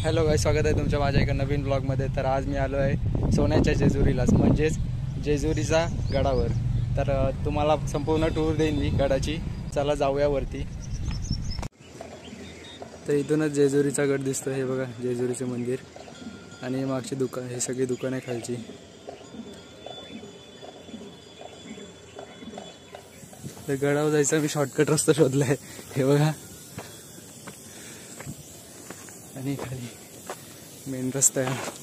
Hello guys, स्वागत आहे तुमच्या माझ्या एका नवीन ब्लॉगमध्ये। तर आज मी आलो आहे सोन्याच्या जेजुरीलाच, म्हणजेच जेजुरीचा गडावर। तर तुम्हाला संपूर्ण टूर देईन मी गडाची। चला जाऊया वरती। तर इथूनच जेजुरीचा गड दिसतो, हे बघा जेजुरीचे मंदिर आणि मागची दुकान, हे सगळी दुकान आहे खालची। तर गडावर जायचा मी शॉर्टकट रस्ता शोधलाय, हे बघा, आणि खाली मेन रस्ता आहे।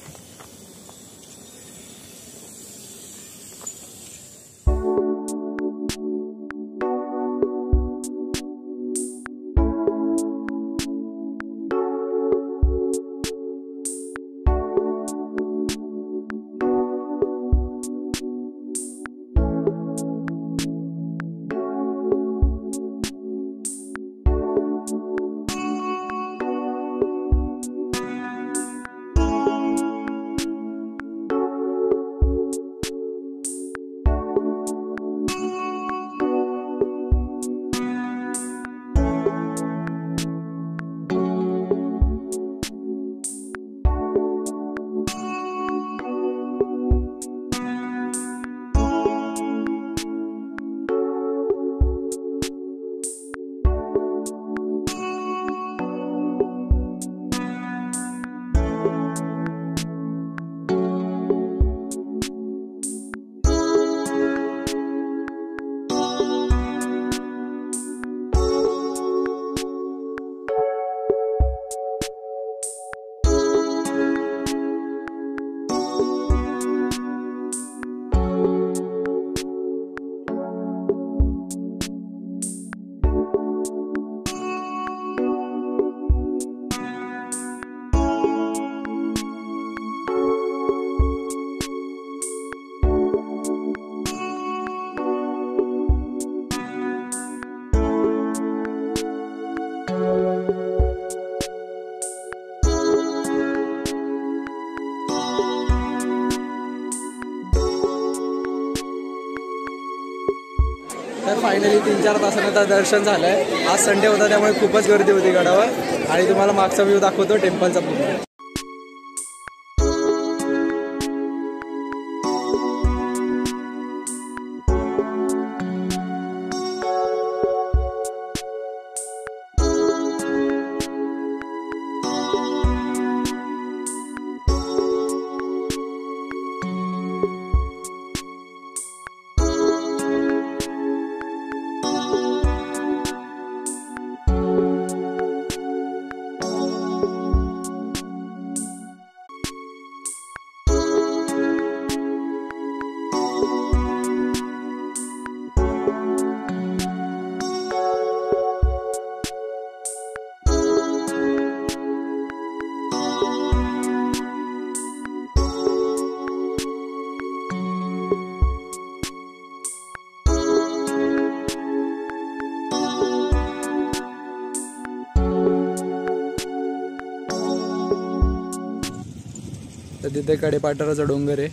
तर फायनली 3-4 तासानंतर दर्शन झालंय। आज संडे होता त्यामुळे खूपच गर्दी होती गडावर, आणि तुम्हाला मागचा व्ह्यू दाखवतो टेम्पलचा पूर्ण। तर तिथे कडेपाटाराचा डोंगर आहे,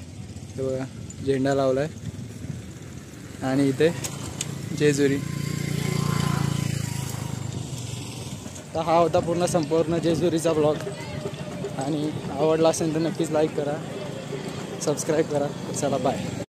हे बघा झेंडा लावलाय, आणि इथे जेजुरी। तर हा होता पूर्ण संपूर्ण जेजुरीचा ब्लॉग, आणि आवडला असेल तर नक्कीच लाईक करा, सबस्क्राईब करा। चला बाय।